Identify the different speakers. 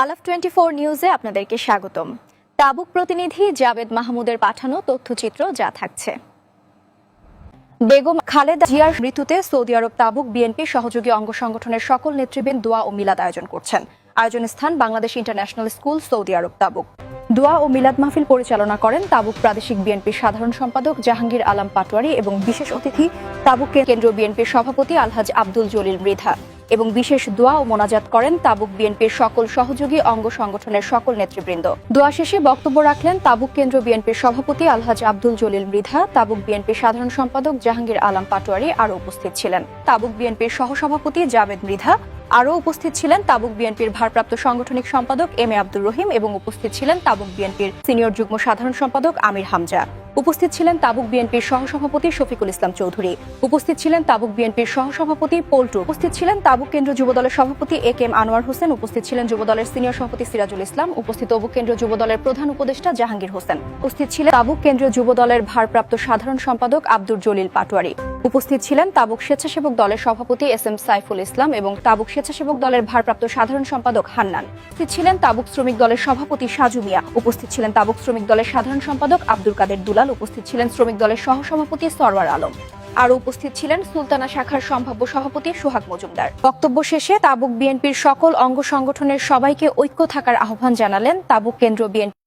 Speaker 1: আলাপ 24 নিউজে আপনাদেরকে স্বাগতম। তাবুক প্রতিনিধি জাবেদ মাহমুদের পাঠানো তথ্যচিত্র যা থাকছে। বেগম খালেদা জিয়ার মৃত্যুতে সৌদি আরব তাবুক বিএনপি সহযোগী অঙ্গ সংগঠনের সকল নেতৃবৃন্দ দোয়া ও মিলাদ আয়োজন করছেন। আয়োজন স্থান বাংলাদেশ ইন্টারন্যাশনাল স্কুল, সৌদি আরব তাবুক। দোয়া ও মিলাদ মাহফিল পরিচালনা করেন তাবুক প্রাদেশিক বিএনপির সাধারণ সম্পাদক জাহাঙ্গীর আলম পাটোয়ারি এবং বিশেষ অতিথি তাবুক কেন্দ্রীয় বিএনপির সভাপতি আলহাজ আব্দুল জলিল মৃধা এবং বিশেষ দোয়া ও মোনাজাত করেন তাবুক বিএনপির সকল সহযোগী অঙ্গ সংগঠনের সকল নেতৃবৃন্দ। দোয়া শেষে বক্তব্য রাখলেন তাবুক কেন্দ্র বিএনপির সভাপতি আলহাজ আব্দুল জলিল মৃধা, তাবুক বিএনপির সাধারণ সম্পাদক জাহাঙ্গীর আলম পাটোয়ারি আরও উপস্থিত ছিলেন। তাবুক বিএনপির সহসভাপতি জাবেদ মৃধা আরও উপস্থিত ছিলেন তাবুক বিএনপির ভারপ্রাপ্ত সাংগঠনিক সম্পাদক এম এ আব্দুর রহিম এবং উপস্থিত ছিলেন তাবুক বিএনপির সিনিয়র যুগ্ম সাধারণ সম্পাদক আমির হামজা। উপস্থিত ছিলেন তাবুক বিএনপির সহসভাপতি শফিকুল ইসলাম চৌধুরী। উপস্থিত ছিলেন তাবুক বিএনপির সহসভাপতি পল্টু। উপস্থিত ছিলেন তাবুক কেন্দ্র যুবদলের সভাপতি এ কে এম আনোয়ার হোসেন। উপস্থিত ছিলেন যুবদলের সিনিয়র সভাপতি সিরাজুল ইসলাম। উপস্থিত তাবুক কেন্দ্রীয় যুবদলের প্রধান উপদেষ্টা জাহাঙ্গীর হোসেন। উপস্থিত ছিলেন তাবুক কেন্দ্রীয় যুবদলের ভারপ্রাপ্ত সাধারণ সম্পাদক আব্দুল জলিল পাটোয়ারি। উপস্থিত ছিলেন তাবুক স্বেচ্ছাসেবক দলের সভাপতি এস এম সাইফুল ইসলাম এবং তাবুক স্বেচ্ছাসেবক দলের ভারপ্রাপ্ত সাধারণ সম্পাদক হান্নান। উপস্থিত ছিলেন তাবুক শ্রমিক দলের সভাপতি সাজু মিয়া। উপস্থিত ছিলেন তাবুক শ্রমিক দলের সাধারণ সম্পাদক আব্দুল কাদের দুলাল। উপস্থিত ছিলেন শ্রমিক দলের সহসভাপতি সরওয়ার আলম। আরও উপস্থিত ছিলেন সুলতানা শাখার সম্ভাব্য সভাপতি সোহাগ মজুমদার। বক্তব্য শেষে তাবুক বিএনপির সকল অঙ্গ সংগঠনের সবাইকে ঐক্য থাকার আহ্বান জানালেন তাবুক কেন্দ্র বিএনপি